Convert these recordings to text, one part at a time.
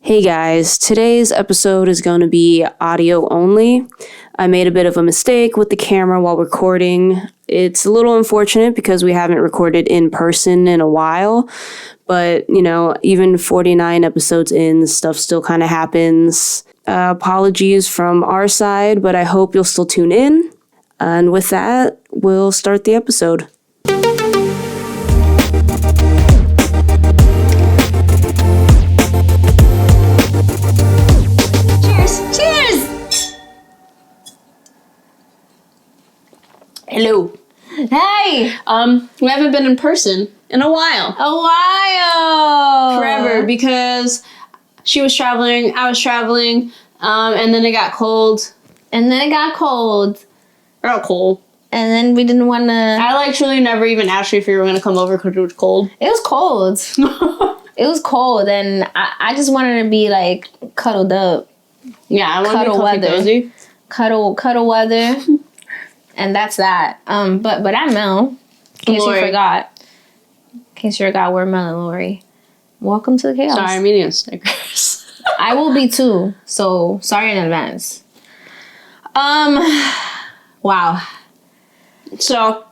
Hey guys, today's episode is going to be audio only. I made a bit of a mistake with the camera while recording. It's a little unfortunate because we haven't recorded in person in a while, but even 49 episodes in, stuff still kind of happens. Apologies from our side, but I hope you'll still tune in. And with that, we'll start the episode. Hello. Hey! We haven't been in person in a while. Forever, because she was traveling, I was traveling, and then it got cold. Real cold. And then we didn't want to... I actually never even asked you if you were going to come over because it was cold. It was cold. It was cold, and I just wanted to be, cuddled up. Yeah, I want to be comfy cozy. Cuddle weather. And that's that. But I'm Mel. In case you forgot, we're Mel and Lorrie. Welcome to the chaos. Sorry, I'm eating Snickers. I will be too. So sorry in advance. Wow. So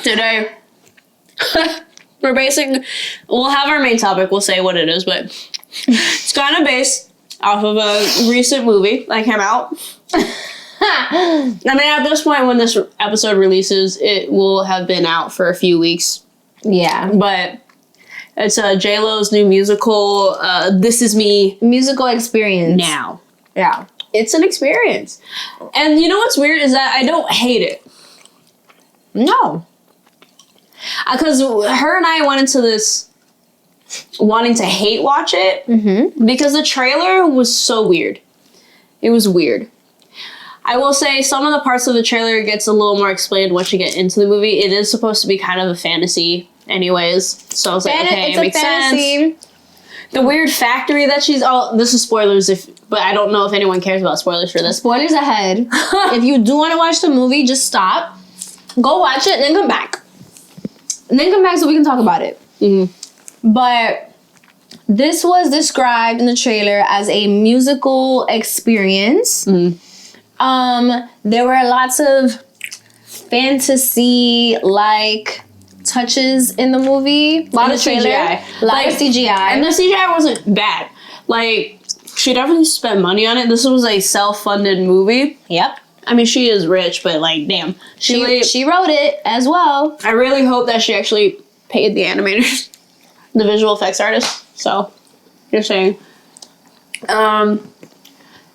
today we'll have our main topic. We'll say what it is, but it's kind of based off of a recent movie that came out. I mean, at this point, when this episode releases, it will have been out for a few weeks. Yeah. But it's J-Lo's new musical, This Is Me. Musical experience. Now. Yeah. It's an experience. And you know what's weird is that I don't hate it. No. Because her and I went into this wanting to hate watch it. Mm-hmm. Because the trailer was so weird. It was weird. I will say some of the parts of the trailer gets a little more explained once you get into the movie. It is supposed to be kind of a fantasy anyways. So I was like, okay, it makes sense. The weird factory that she's... Oh, this is spoilers, but I don't know if anyone cares about spoilers for this. Spoilers ahead. If you do want to watch the movie, just stop. Go watch it and then come back. And then come back so we can talk about it. Mm-hmm. But this was described in the trailer as a musical experience. Mm-hmm. There were lots of fantasy-like touches in the movie. A lot of CGI. A lot of CGI. And the CGI wasn't bad. She definitely spent money on it. This was a self-funded movie. Yep. I mean, she is rich, but damn. She wrote it as well. I really hope that she actually paid the animators, the visual effects artists. So, just saying.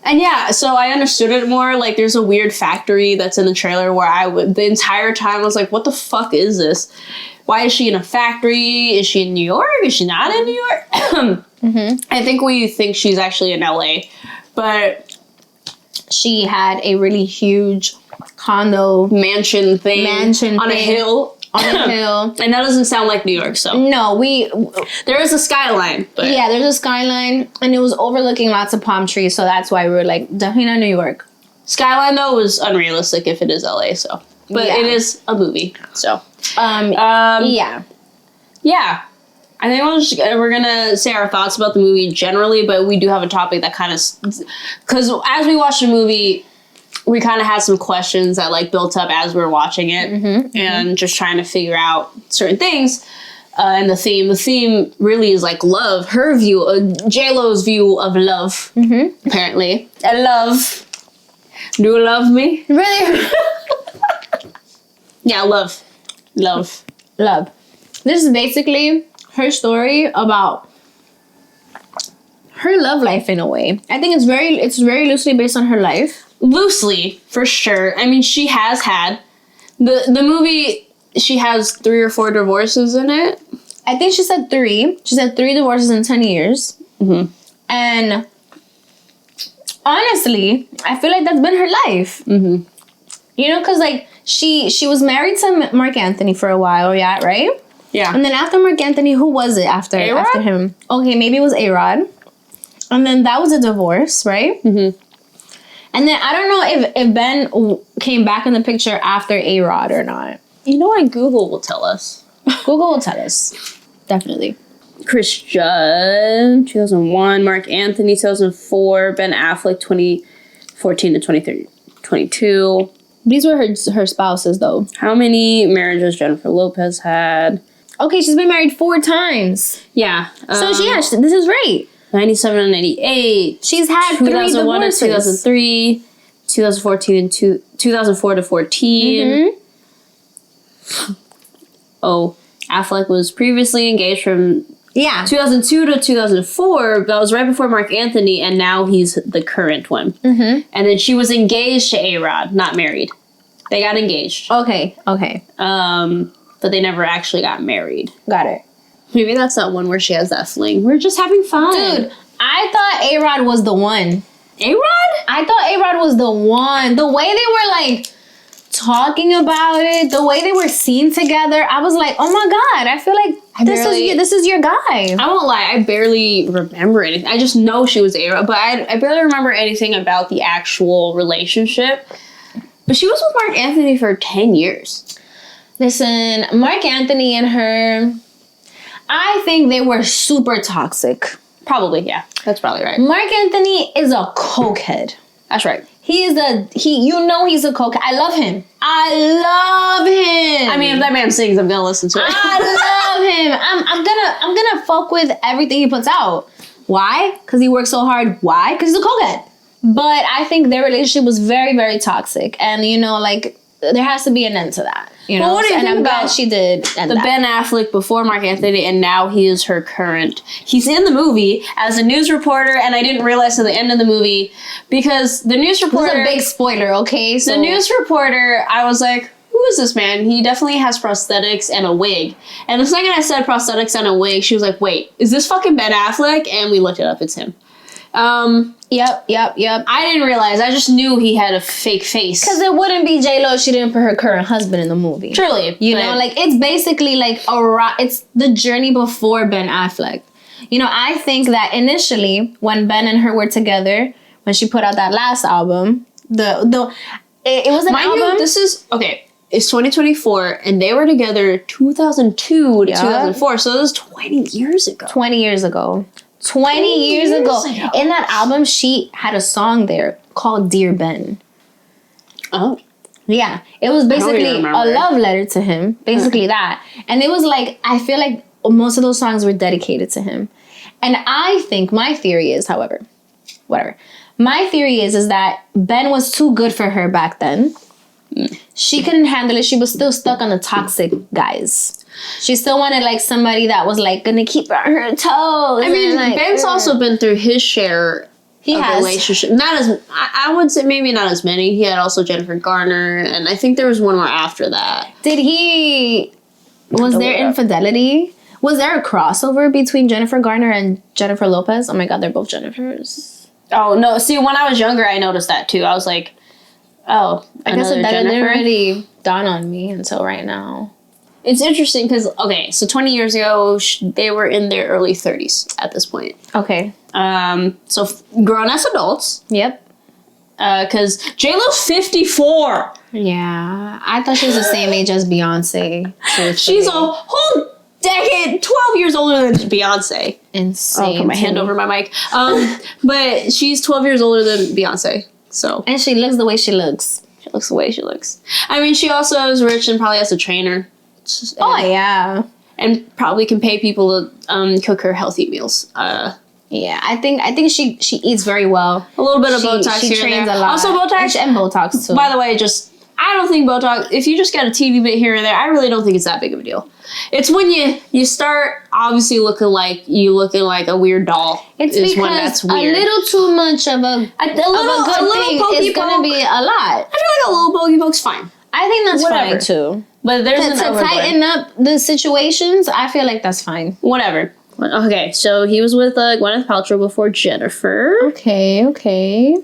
And yeah, so I understood it more. There's a weird factory that's in the trailer where the entire time I was like, what the fuck is this? Why is she in a factory? Is she in New York? Is she not in New York? Mm-hmm. I think we think she's actually in LA. But she had a really huge condo mansion thing on a hill. And that doesn't sound like New York, so. No, there is a skyline, but. Yeah, there's a skyline, and it was overlooking lots of palm trees, so that's why we were definitely not New York. Skyline, though, was unrealistic if it is LA, so. But yeah. It is a movie, so. Yeah. Yeah. I think we're gonna say our thoughts about the movie generally, but we do have a topic that kind of. Because as we watch the movie, we kind of had some questions that built up as we were watching it, and just trying to figure out certain things. And the theme really is love. Her view, J-Lo's view of love, apparently. I love. Do you love me? Really? Yeah, love. This is basically her story about her love life in a way. I think it's very loosely based on her life. Loosely, for sure. I mean, she has had the movie. She has 3 or 4 divorces in it. I think she said 3. She said 3 divorces in 10 years. Mm-hmm. And honestly, I feel like that's been her life. Mm-hmm. Because she was married to Mark Anthony for a while, yeah, right? Yeah. And then after Mark Anthony, who was it after him? Okay, maybe it was A-Rod. And then that was a divorce, right? Mm-hmm. And then I don't know if Ben came back in the picture after A-Rod or not. You know what? Google will tell us. Google will tell us. Definitely. Chris Judd, 2001. Mark Anthony, 2004. Ben Affleck, 2014 to 2022. These were her spouses, though. How many marriages Jennifer Lopez had? Okay, she's been married 4 times. Yeah. So, this is right. 97 and 98. She's had 3 divorces. 2003, 2014 and 2004 to 14. Oh, Affleck was previously engaged from 2002 to 2004. That was right before Mark Anthony, and now he's the current one. And then she was engaged to A-Rod, not married. They got engaged. Okay. But they never actually got married. Got it. Maybe that's that one where she has that fling. We're just having fun. Dude, I thought A-Rod was the one. A-Rod? I thought A-Rod was the one. The way they were, like, talking about it, the way they were seen together, I was like, oh my God, I feel like this is your guy. I won't lie, I barely remember anything. I just know she was A-Rod, but I barely remember anything about the actual relationship. But she was with Mark Anthony for 10 years. Listen, Mark Anthony and her, I think they were super toxic. Probably, yeah. That's probably right. Mark Anthony is a cokehead. That's right. He's a cokehead. I love him. I mean, if that man sings, I'm gonna listen to it. I love him. I'm gonna fuck with everything he puts out. Why? Because he works so hard. Why? Because he's a cokehead. But I think their relationship was very, very toxic. And, there has to be an end to that. Well, what do you think I'm about glad she did end the that. Ben Affleck before Mark Anthony, and now he is her current. He's in the movie as a news reporter, and I didn't realize at the end of the movie because the news reporter. This is a big spoiler, okay? So the news reporter, I was like, who is this man? He definitely has prosthetics and a wig. And the second I said prosthetics and a wig, she was like, wait, is this fucking Ben Affleck? And we looked it up. It's him. Yep. I didn't realize. I just knew he had a fake face. Because it wouldn't be J-Lo if she didn't put her current husband in the movie. Truly. It's basically like it's the journey before Ben Affleck. I think that initially, when Ben and her were together, when she put out that last album, it was an album. This is, okay, it's 2024, and they were together 2002 to 2004, so this was 20 years ago. 20 years ago. 20 years ago. In that album, she had a song there called Dear Ben. Oh. Yeah. It was basically a love letter to him. Basically that. And it was like, I feel like most of those songs were dedicated to him. And I think, my theory is, however, whatever. My theory is that Ben was too good for her back then. She couldn't handle it. She was still stuck on the toxic guys. She still wanted somebody that was gonna keep her on her toes. I mean, Ben's also been through his share of relationship. Not as I would say, maybe not as many. He had also Jennifer Garner, and I think there was one more after that. Was there infidelity? Was there a crossover between Jennifer Garner and Jennifer Lopez? Oh my God, they're both Jennifers. Oh no! See, when I was younger, I noticed that too. I was like, oh, I guess that didn't really dawn on me until right now. It's interesting because, okay, so 20 years ago, they were in their early 30s at this point. Okay. So grown as adults. Yep. Because J-Lo's 54. Yeah. I thought she was the same age as Beyonce. She's a whole decade, 12 years older than Beyonce. Insane. I'll put my hand over my mic. But she's 12 years older than Beyonce. So. And she looks the way she looks. She looks the way she looks. I mean, she also is rich and probably has a trainer. Yeah. And probably can pay people to cook her healthy meals. Yeah, I think she eats very well. A little bit of Botox she here trains and there. a lot. Also Botox. And Botox too. By the way, I don't think Botox, if you just get a teeny bit here and there, I really don't think it's that big of a deal. It's when you start obviously looking like a weird doll. It's because when that's weird. A little too much of a good thing is going to be a lot. I feel like a little pokey poke's fine. I think that's fine too. But there's to tighten up the situations, I feel like that's fine. Whatever. Okay, so he was with Gwyneth Paltrow before Jennifer. Okay.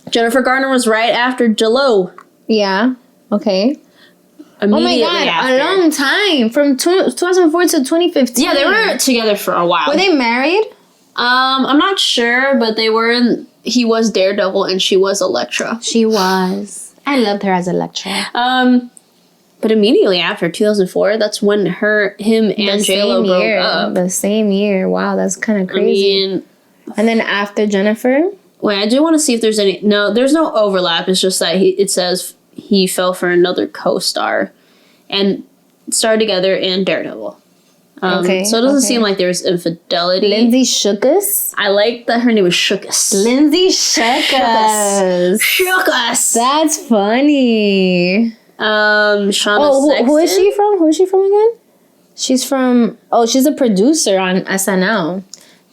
Jennifer Garner was right after J-Lo. Yeah. Okay. Oh my God, a long time. From 2004 to 2015. Yeah, they were together for a while. Were they married? I'm not sure, but they were he was Daredevil and she was Elektra. She was. I loved her as Elektra. But immediately after 2004, that's when him and J-Lo broke up. The same year. Wow, that's kind of crazy. I mean, and then after Jennifer? Wait, I do want to see if there's any... No, there's no overlap. It's just that it says he fell for another co-star and starred together in Daredevil. Okay. So it doesn't seem like there's infidelity. Lindsay Shookus? I like that her name is Shookus. Lindsay Shookus. Shookus. That's funny. Shauna Sexton. Who is she from? Who is she from again? She's from... Oh, she's a producer on SNL.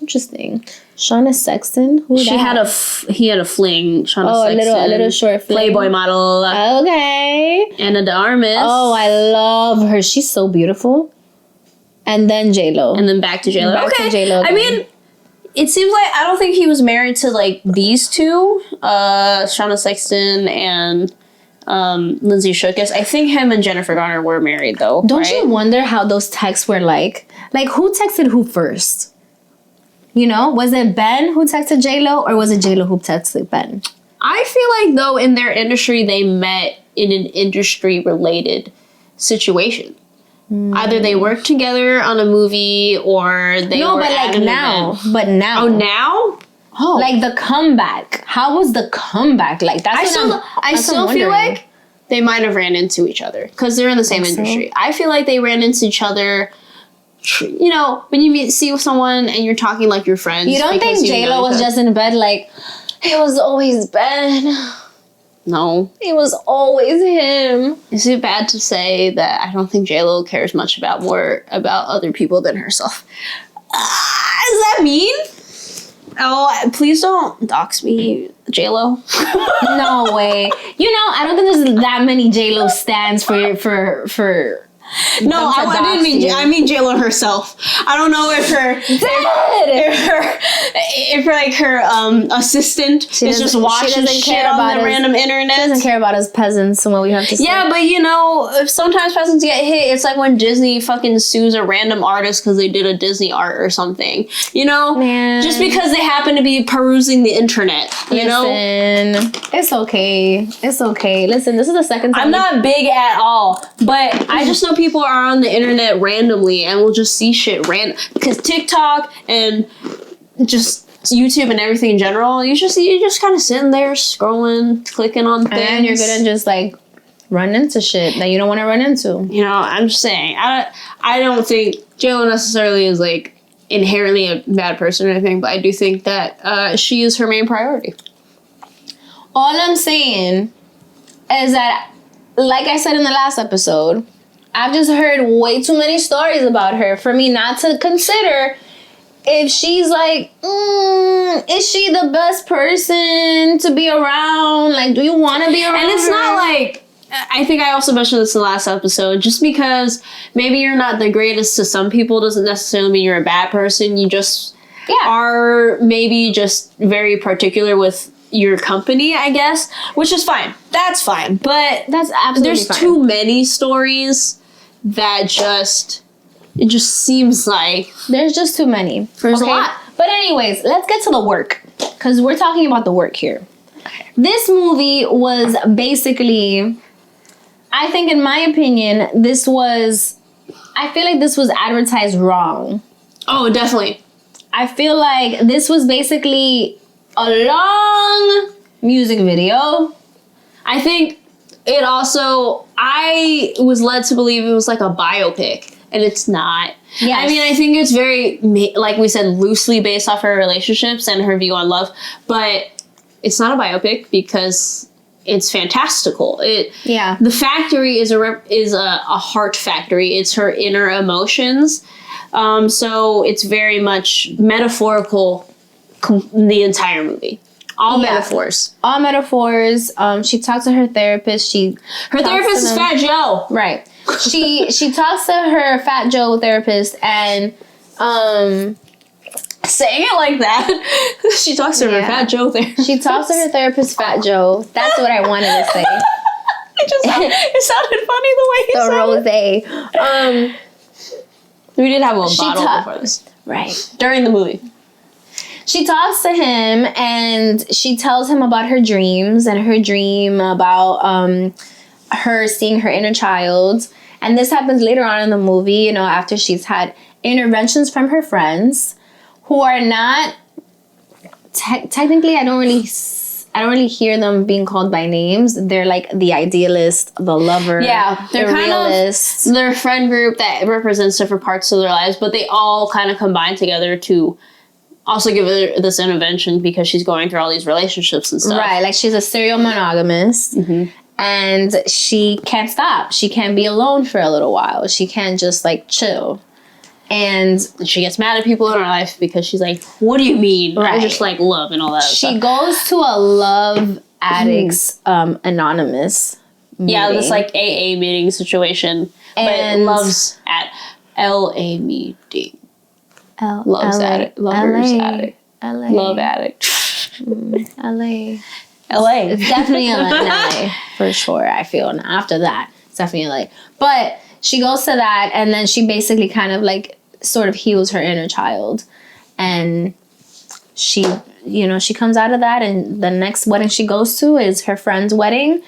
Interesting. Shauna Sexton? He had a fling. Shauna Sexton. A little short fling. Playboy model. Okay. Anna de Armas. Oh, I love her. She's so beautiful. And then J-Lo. And then back to J-Lo. I mean, it seems like I don't think he was married to like these two, Shauna Sexton and Lindsay Shookus. I think him and Jennifer Garner were married though. Don't you wonder how those texts were like? Like who texted who first? You know, was it Ben who texted J-Lo or was it J-Lo who texted Ben? I feel like though in their industry they met in an industry related situation. Either they worked together on a movie or they were at an event. But now. Oh, now? Oh. Like the comeback. How was the comeback? Like that's I still feel like they might have ran into each other because they're in the same industry. I feel like they ran into each other. You know, when you see someone and you're talking like your friends. You don't think J-Lo was just in bed like, it was always Ben? No. It was always him. Is it bad to say that I don't think J-Lo cares much about other people than herself? Is that mean? Oh, please don't dox me, J-Lo. No way. You know, I don't think there's that many J-Lo stands for No, I didn't mean. I mean J-Lo herself. I don't know if her assistant is just watching shit on the random internet. She doesn't care about us peasants and what we have to say. Yeah, but you know, if sometimes peasants get hit, it's like when Disney fucking sues a random artist because they did a Disney art or something. You know, just because they happen to be perusing the internet. You know, it's okay. It's okay. Listen, this is the second time. I'm not big at all, but I just know people are on the internet randomly and will just see shit random because TikTok and just YouTube and everything in general, you just kind of sitting there scrolling, clicking on things, and you're gonna just like run into shit that you don't want to run into. You know, I'm just saying, I don't think J-Lo necessarily is like inherently a bad person or anything, but I do think that she is her main priority. All I'm saying is that, like I said in the last episode, I've just heard way too many stories about her for me not to consider if she's like, is she the best person to be around? Like, do you want to be around And it's her? not like, I think I also mentioned this in the last episode, just because maybe you're not the greatest to some people doesn't necessarily mean you're a bad person. You just are maybe just very particular with your company, I guess, which is fine. That's fine. But that's absolutely there's fine. too many stories that it just seems like there's just too many. There's a lot. But anyways, let's get to the work, because we're talking about the work here. Okay. This movie was basically, I think in my opinion, I feel like this was advertised wrong. Oh, definitely. I feel like this was basically a long music video. I think it also, I was led to believe it was like a biopic, and it's not. Yes. I mean, I think it's very, like we said, loosely based off her relationships and her view on love, but it's not a biopic because it's fantastical. The factory is a heart factory. It's her inner emotions. So it's very much metaphorical, the entire movie. All metaphors. All metaphors. She talks to her therapist. Her therapist is Fat Joe. Right. She talks to her Fat Joe therapist and saying it like that. She talks to her Fat Joe therapist. She talks to her therapist Fat Joe. That's what I wanted to say. It sounded funny the way you said it. We did have a bottle before this. Right. During the movie. She talks to him and she tells him about her dreams and her dream about her seeing her inner child. And this happens later on in the movie, you know, after she's had interventions from her friends who are not technically, I don't really hear them being called by names. They're like the idealist, the lover, they're the kind realist. of their friend group that represents different parts of their lives, but they all kind of combine together to also give her this intervention because she's going through all these relationships and stuff. Right, like she's a serial monogamist. And she can't stop. She can't be alone for a little while. She can't just like chill. And she gets mad at people in her life because she's like, what do you mean? Right. I just like love and all that She stuff. goes to a Love Addicts Anonymous meeting. Yeah, this like AA meeting situation. And but loves at LA meeting. Loves addict. Lovers addict. LA. Love addict. LA. LA. It's definitely in LA for sure, I feel. And after that, it's definitely LA. But she goes to that and then she basically kind of like sort of heals her inner child. And she, you know, she comes out of that and the next wedding she goes to is her friend's wedding.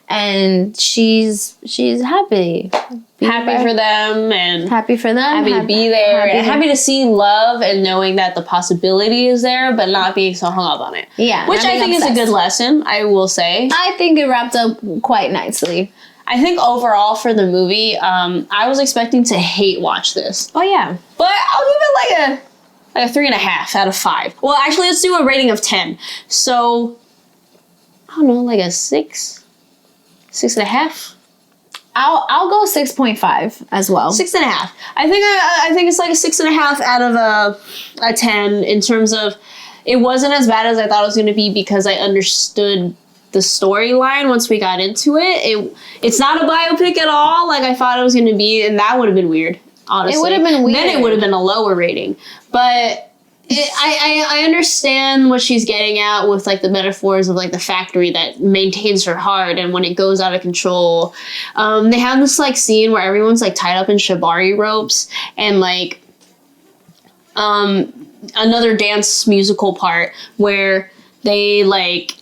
And she's happy. Happy for them and happy for them. Happy to be there. Happy to see love and knowing that the possibility is there, but not being so hung up on it. Yeah. Which I think is a good lesson, I will say. I think it wrapped up quite nicely. I think overall for the movie, I was expecting to hate watch this. Oh yeah. But I'll give it like a 3.5 out of 5. Well, actually, let's do a rating of 10. So, I don't know, like a 6? 6.5? I'll go 6.5 as well. 6.5. I think it's like a 6.5 out of a 10 in terms of it wasn't as bad as I thought it was going to be because I understood the storyline once we got into it. It's not a biopic at all like I thought it was going to be, and that would have been weird, honestly. It would have been weird. Then it would have been a lower rating. But I understand what she's getting at with like the metaphors of like the factory that maintains her heart, and when it goes out of control, they have this like scene where everyone's like tied up in shibari ropes, and like another dance musical part where they like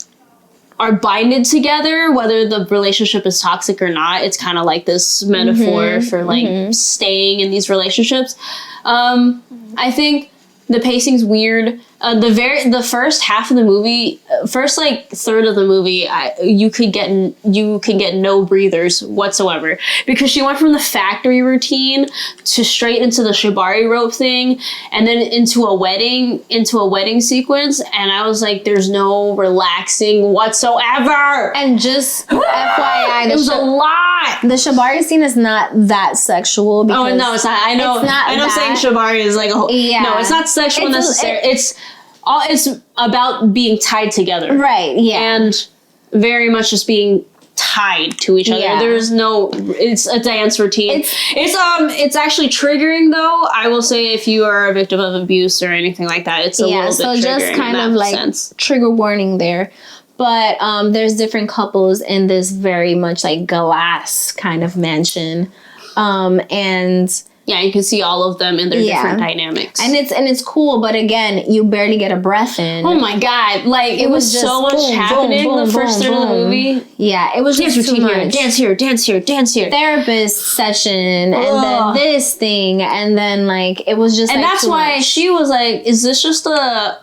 are binded together, whether the relationship is toxic or not. It's kind of like this metaphor for like staying in these relationships. I think the pacing's weird. The first half of the movie, first like third of the movie, you could get no breathers whatsoever because she went from the factory routine to straight into the shibari rope thing, and then into a wedding sequence, and I was like, "There's no relaxing whatsoever." And just FYI, it was a lot. The shibari scene is not that sexual. Oh no, it's not. I know. I know. Saying shibari is like a whole. Yeah. No, it's not sexual necessarily. It's about being tied together. Right, yeah. And very much just being tied to each other. Yeah. There's no, it's a dance routine. It's actually triggering though. I will say if you are a victim of abuse or anything like that, it's a little bit triggering. So just kind of like trigger warning there. But there's different couples in this very much like glass kind of mansion. And yeah, you can see all of them in their different dynamics. And it's cool, but again, you barely get a breath in. Oh my god. Like it was just so much happening the first third of the movie. Yeah, it was just too much. Dance here, dance here, dance here. Therapist session, and then this thing, and then like it was just and like, that's why she was like, is this just a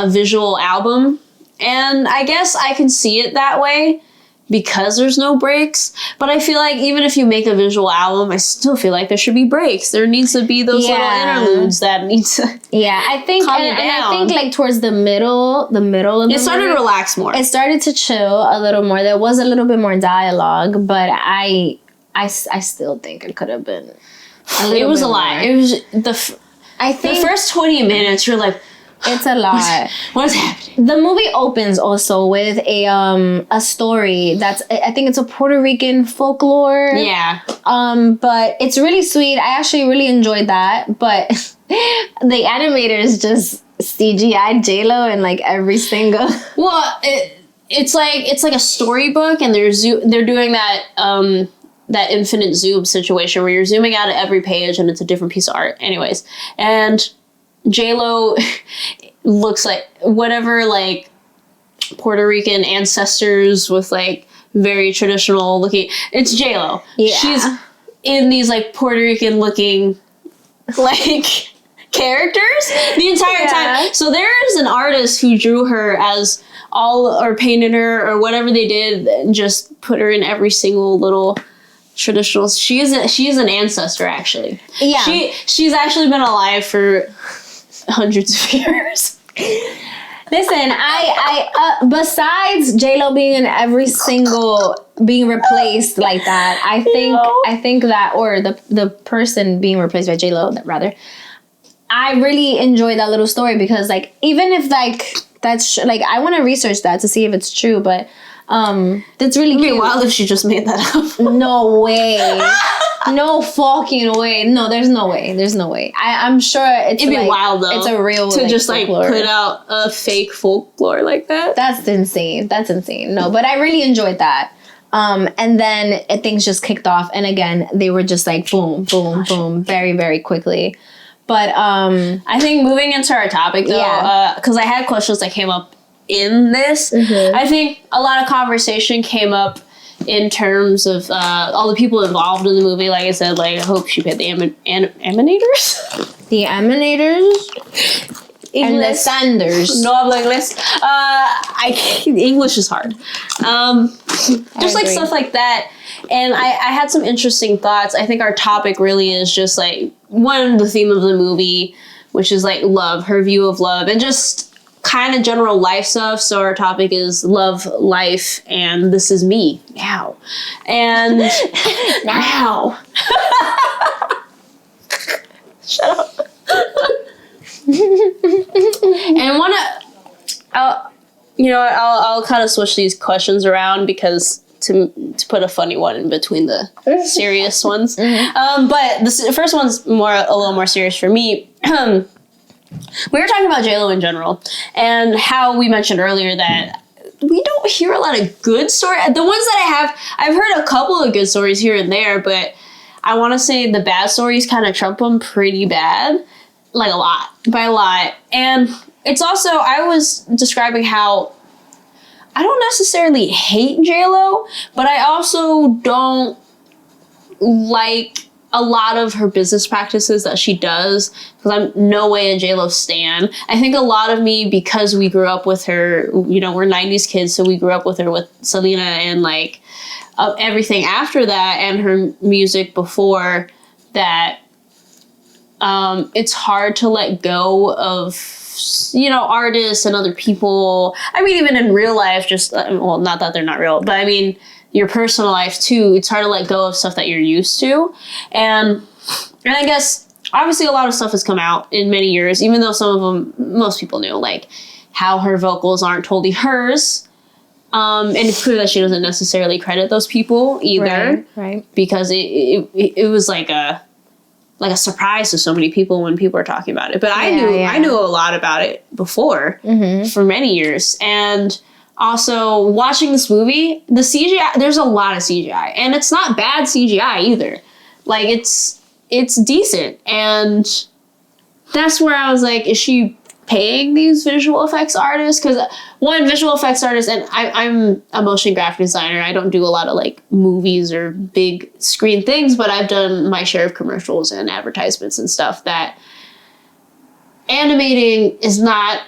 visual album? And I guess I can see it that way because there's no breaks. But I feel like even if you make a visual album, I still feel like there should be breaks. There needs to be those little interludes that need to I think and I think like towards the middle of the movie, it started to relax more. It started to chill a little more. There was a little bit more dialogue, but I still think it could have been a little It was bit a lot. more. It was I think the first 20 minutes you're like, it's a lot. What's happening? The movie opens also with a story that's, I think it's a Puerto Rican folklore. Yeah. But it's really sweet. I actually really enjoyed that. But the animators just CGI'd J-Lo in like every single. Well, it's like a storybook, and they're doing that that infinite zoom situation where you're zooming out at every page and it's a different piece of art. Anyways, and J-Lo looks like whatever like Puerto Rican ancestors with like very traditional looking. It's J-Lo. Yeah. She's in these like Puerto Rican looking like characters the entire time. So there is an artist who drew her as or painted her or whatever they did and just put her in every single little traditional. She is an ancestor, actually. Yeah. She's actually been alive for hundreds of years. Listen, I besides J-Lo being in every single, being replaced like that, I think that, or the person being replaced by J-Lo, rather, I really enjoyed that little story because, like, even if, like, that's, like, I want to research that to see if it's true, but that's really cute. It'd be wild if she just made that up. No way. No fucking way. No, there's no way. There's no way. I'm sure it's It'd be wild, though. It's a real, to like, just, folklore. like, put out a fake folklore like that. That's insane. That's insane. No, but I really enjoyed that. And then things just kicked off. And again, they were just like, boom, boom, boom, very, very quickly. But I think moving into our topic, though, because I had questions that came up in this, I think a lot of conversation came up in terms of all the people involved in the movie. Like I said, like, I hope she paid the animators. The animators? And the Sanders. No hablo inglés. English is hard. Just like stuff like that. And I had some interesting thoughts. I think our topic really is just like, one, the theme of the movie, which is like love, her view of love, and just kind of general life stuff. So our topic is love, life, and this is me now. And now. Shut up. And I'll kind of switch these questions around because to put a funny one in between the serious ones. But the first one's a little more serious for me. We were talking about J-Lo in general and how we mentioned earlier that we don't hear a lot of good stories. The ones that I've heard a couple of good stories here and there, but I want to say the bad stories kind of trump them pretty bad. Like by a lot. And it's also, I was describing how I don't necessarily hate J-Lo, but I also don't like a lot of her business practices that she does, because I'm no way a J-Lo stan. I think a lot of me, because we grew up with her, we're 90s kids, so we grew up with her with Selena and like everything after that and her music before that. It's hard to let go of, artists and other people. I mean, even in real life, not that they're not real, but I mean, your personal life too. It's hard to let go of stuff that you're used to. And I guess, obviously a lot of stuff has come out in many years, even though some of them, most people knew, like how her vocals aren't totally hers. And it's clear that she doesn't necessarily credit those people either. Right. Because it was like a surprise to so many people when people were talking about it. But I knew a lot about it before for many years. And also watching this movie, the CGI, there's a lot of CGI, and it's not bad CGI either. Like it's decent. And that's where I was like, is she paying these visual effects artists? Because one, visual effects artists, and I'm a motion graphic designer. I don't do a lot of like movies or big screen things, but I've done my share of commercials and advertisements and stuff. That animating is not,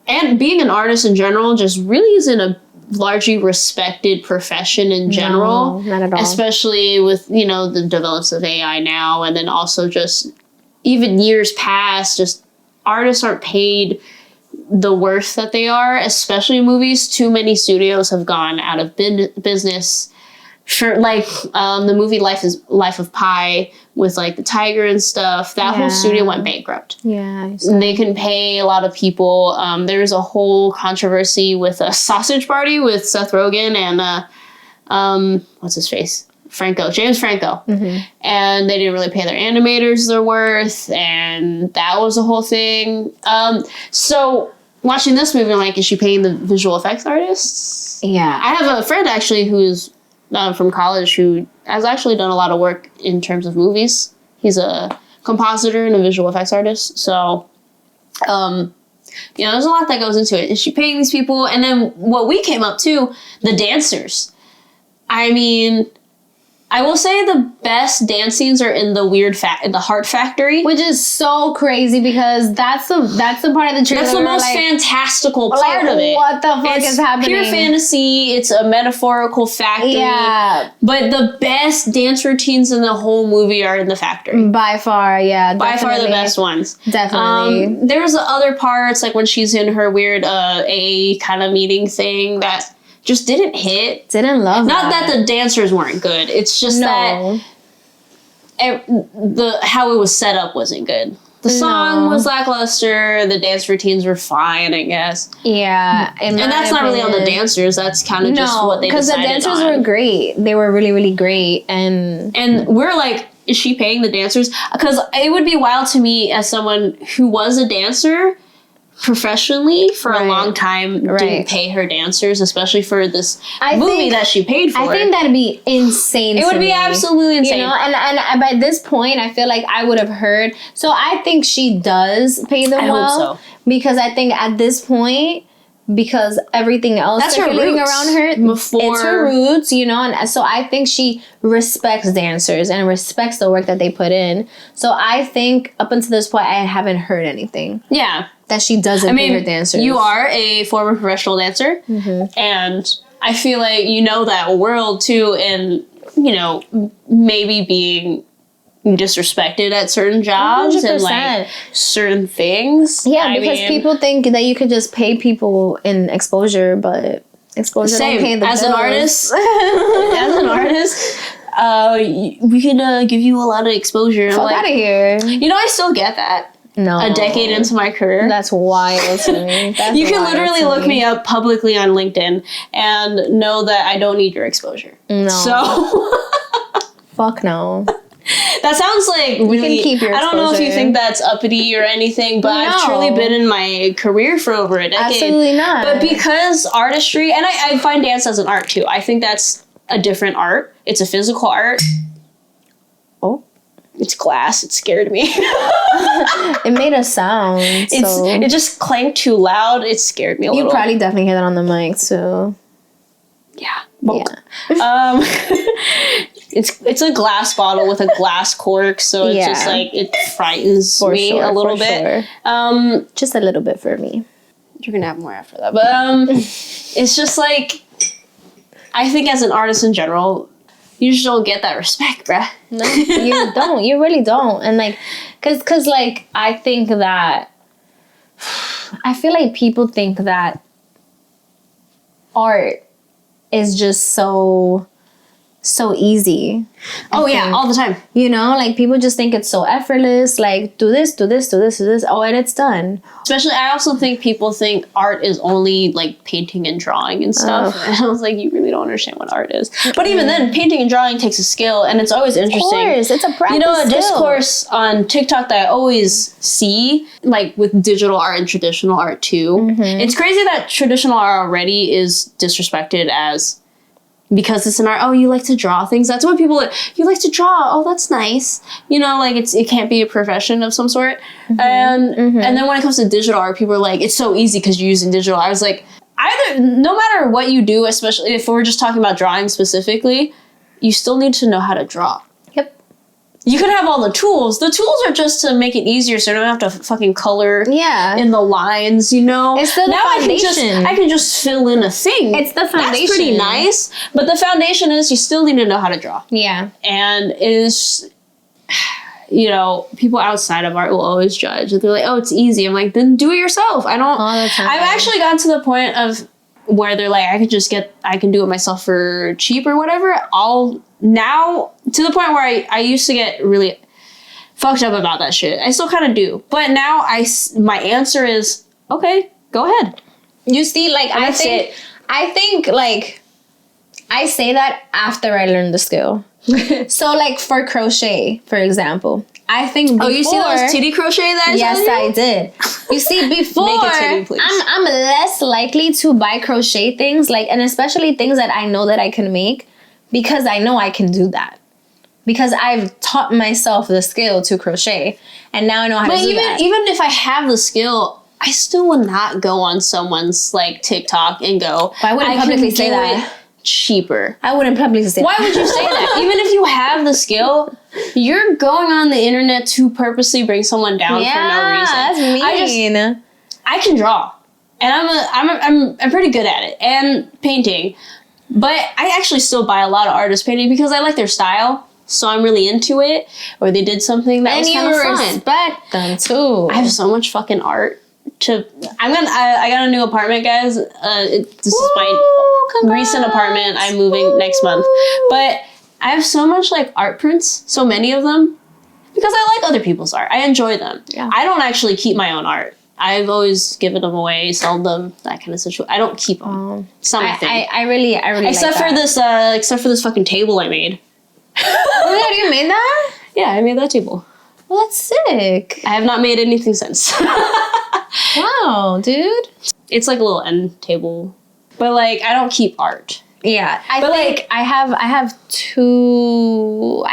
and being an artist in general just really isn't a largely respected profession in general. No, not at all. Especially with, the developments of AI now, and then also just even years past, just artists aren't paid the worth that they are, especially in movies. Too many studios have gone out of business. For like the movie Life of Pi with like the tiger and stuff, that whole studio went bankrupt. Yeah, they couldn't pay a lot of people. There was a whole controversy with a Sausage Party with Seth Rogen and what's his face? James Franco. And they didn't really pay their animators their worth, and that was a whole thing. So watching this movie, I'm like, is she paying the visual effects artists? Yeah. I have a friend actually who's from college who has actually done a lot of work in terms of movies. He's a compositor and a visual effects artist. So, there's a lot that goes into it. Is she paying these people? And then what we came up to, the dancers. I mean, I will say the best dance scenes are in the in the Heart Factory, which is so crazy because that's the part of the trailer. That's the most fantastical part of it. What the fuck is happening? Pure fantasy. It's a metaphorical factory. Yeah. But the best dance routines in the whole movie are in the factory. By far, yeah. By far the best ones. Definitely. There's the other parts, like when she's in her weird AA kind of meeting thing that just didn't hit. Didn't love Not that the dancers weren't good. It's just that how it was set up wasn't good. The song was lackluster. The dance routines were fine, I guess. Yeah. And that's not really on the dancers. That's kind of just what they decided on. Because the dancers were great. They were really, really great. And we're like, is she paying the dancers? Because it would be wild to me as someone who was a dancer professionally for a long time, didn't pay her dancers, especially for this movie that she paid for. I think that'd be insane. It would be absolutely insane. You know, and by this point, I feel like I would have heard. So I think she does pay them well. Hope so. Because I think at this point, because everything else that's circulating around her, it's her roots, you know, and so I think she respects dancers and respects the work that they put in. So I think up until this point, I haven't heard anything. Yeah. That she doesn't pay her dancers. You are a former professional dancer, and I feel like you know that world too, and you know, maybe being disrespected at certain jobs 100%. And like certain things. Yeah, because people think that you could just pay people in exposure, but exposure don't pay the bills. As an artist, we can give you a lot of exposure. Fuck out of here. You know, I still get that. No. A decade into my career. That's wild to me. You can literally look me up publicly on LinkedIn and know that I don't need your exposure. No. So. Fuck no. That sounds like really, you can keep your exposure. I don't know if you think that's uppity or anything, but I've truly been in my career for over a decade. Absolutely not. But because artistry, and I find dance as an art too. I think that's a different art. It's a physical art. Oh. It's glass. It scared me. It made a sound. It just clanked too loud. It scared me a little. You probably definitely hear that on the mic too. Yeah. It's a glass bottle with a glass cork, so it's just like it frightens me a little bit. Sure. Just a little bit for me. You're gonna have more after that, but it's just like I think as an artist in general, you just don't get that respect, bruh. No, you don't. You really don't. And like, cause like I think that I feel like people think that art is just so easy. Oh yeah, all the time. You know, like people just think it's so effortless. Like do this, do this, do this, do this. Oh, and it's done. Especially, I also think people think art is only like painting and drawing and stuff. And I was like, you really don't understand what art is. But even then, painting and drawing takes a skill, and it's always interesting. Of course, it's a practice. You know, a skill. discourse on TikTok that I always see, like with digital art and traditional art too. It's crazy that traditional art already is disrespected as. Because it's an art, oh, you like to draw things. That's what people, you like to draw. Oh, that's nice. You know, like it can't be a profession of some sort. And then when it comes to digital art, people are like, it's so easy because you're using digital. I was like, no matter what you do, especially if we're just talking about drawing specifically, you still need to know how to draw. Yep. You could have all the tools. The tools are just to make it easier so you don't have to fucking color in the lines, you know? It's the foundation. I can just fill in a thing. It's the foundation. That's pretty nice. But the foundation is you still need to know how to draw. Yeah. And it is, you know, people outside of art will always judge. They're like, oh, it's easy. I'm like, then do it yourself. I don't. All the time. I've actually gotten to the point of where they're like, I can do it myself for cheap or whatever. Now, to the point where I used to get really fucked up about that shit. I still kind of do. But now my answer is, okay, go ahead. You see, like, I think, like, I say that after I learned the skill. So, like, for crochet, for example, I think before... Oh, you see those titty crochet that I Yes, I did. You see, before, Make a titty, please. I'm less likely to buy crochet things, like, and especially things that I know that I can make, because I know I can do that. Because I've taught myself the skill to crochet, and now I know how to do that. But even if I have the skill, I still would not go on someone's like TikTok and go. But I wouldn't publicly say that. cheaper. I wouldn't publicly say Why would you say that? Even if you have the skill, you're going on the internet to purposely bring someone down for no reason. That's mean. I can draw, and I'm pretty good at it, and painting. But I actually still buy a lot of artist painting because I like their style, so I'm really into it. Or they did something that was kind of fun. Respect them too. I have so much fucking art. I got a new apartment, guys. This is my recent apartment. I'm moving next month, but I have so much like art prints, so many of them, because I like other people's art. I enjoy them. Yeah. I don't actually keep my own art. I've always given them away, sold them, that kind of situation. I don't keep them. Something. I really except like for this, except for this fucking table I made. Oh yeah, you made that? Yeah, I made that table. Well, that's sick. I have not made anything since. Wow, dude. It's like a little end table, but like I don't keep art. Yeah, I have two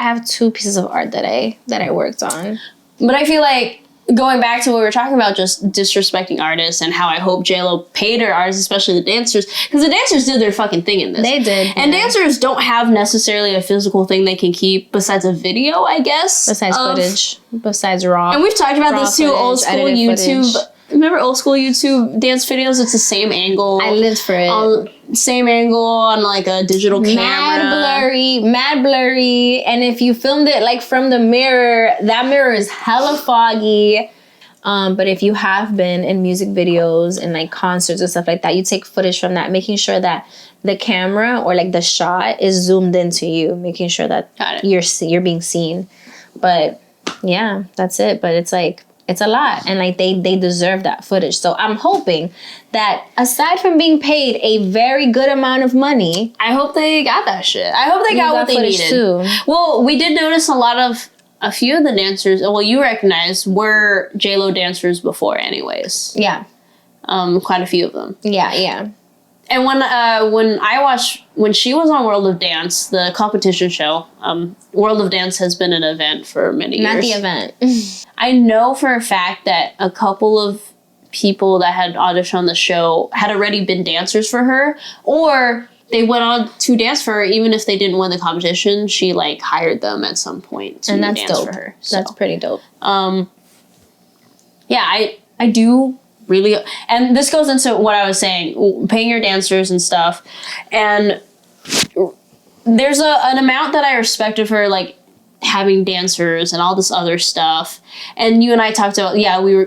pieces of art that I worked on. But I feel like going back to what we were talking about, just disrespecting artists and how I hope J-Lo paid her artists, especially the dancers, because the dancers did their fucking thing in this. They did. And dancers don't have necessarily a physical thing they can keep besides a video, I guess. Besides footage. Besides raw. And we've talked about this too, footage, old school YouTube. Footage. Remember old school YouTube dance videos? It's the same angle. I lived for it. Same angle on like a digital camera. Mad blurry. And if you filmed it like from the mirror, that mirror is hella foggy. But if you have been in music videos and like concerts and stuff like that, you take footage from that, making sure that the camera or like the shot is zoomed into you, making sure that you're being seen. But yeah, that's it. But it's like, it's a lot, and like they deserve that footage. So I'm hoping that aside from being paid a very good amount of money, I hope they got that shit. I hope they got what they needed. Too. Well, we did notice a few of the dancers. Well, you recognize were J-Lo dancers before, anyways. Yeah. Quite a few of them. Yeah. And when she was on World of Dance, the competition show, World of Dance has been an event for many years. Not the event. I know for a fact that a couple of people that had auditioned on the show had already been dancers for her, or they went on to dance for her even if they didn't win the competition. She like hired them at some point to dance dope. For her. So, that's pretty dope. Yeah, I do really, and this goes into what I was saying, paying your dancers and stuff, and there's an amount that I respect of her, like having dancers and all this other stuff. And you and I talked about,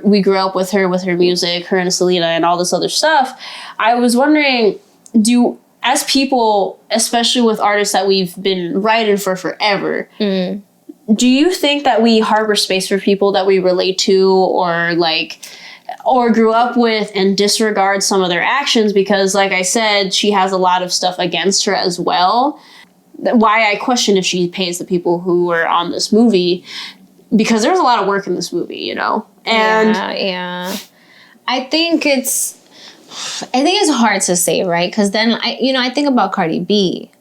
we grew up with her music, her and Selena and all this other stuff. I was wondering, as people, especially with artists that we've been writing for forever, do you think that we harbor space for people that we relate to or grew up with and disregard some of their actions? Because like I said, she has a lot of stuff against her as well. Why I question if she pays the people who were on this movie, because there's a lot of work in this movie, you know? And yeah. I think it's hard to say, right? Because then I think about Cardi B.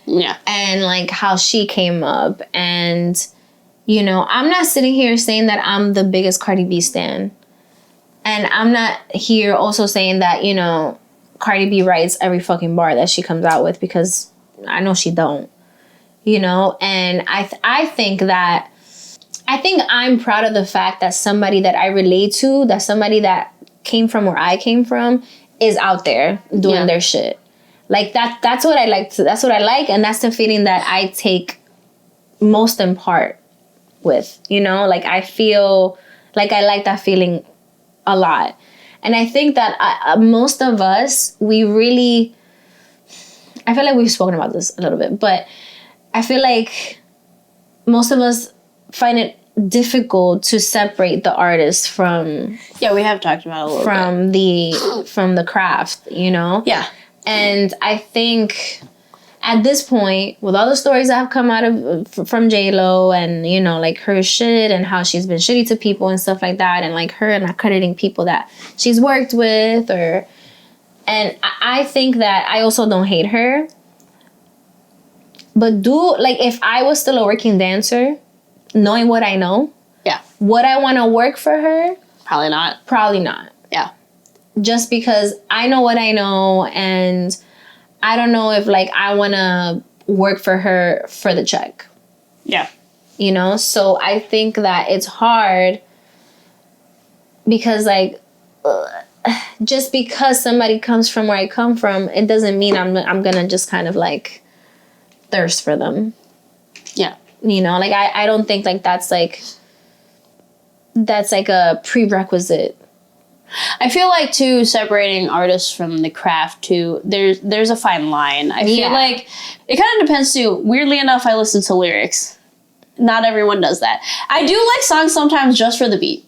Yeah. And like how she came up, and I'm not sitting here saying that I'm the biggest Cardi B stan. And I'm not here also saying that, Cardi B writes every fucking bar that she comes out with, because I know she don't, and I think I'm proud of the fact that somebody that I relate to, that somebody that came from where I came from is out there doing their shit. Like that's what I like. That's what I like. And that's the feeling that I take most in part with, like I feel like I like that feeling a lot. And I think that most of us, I feel like we've spoken about this a little bit, but I feel like most of us find it difficult to separate the artist from... Yeah, we have talked about it a little bit. From the craft, Yeah. And I think at this point, with all the stories that have come out from J-Lo and, like her shit and how she's been shitty to people and stuff like that, and like her not crediting people that she's worked with and I think that I also don't hate her. But if I was still a working dancer, knowing what I know, would I want to work for her? Probably not. Probably not. Yeah. Just because I know what I know, and I don't know if like I want to work for her for the check. Yeah. You know? So I think that it's hard because like just because somebody comes from where I come from, it doesn't mean I'm going to just kind of like thirst for them. Yeah. You know, like I don't think like that's like a prerequisite. I feel like too, separating artists from the craft too, there's a fine line. I feel like it kind of depends too. Weirdly enough, I listen to lyrics. Not everyone does that. I do like songs sometimes just for the beat.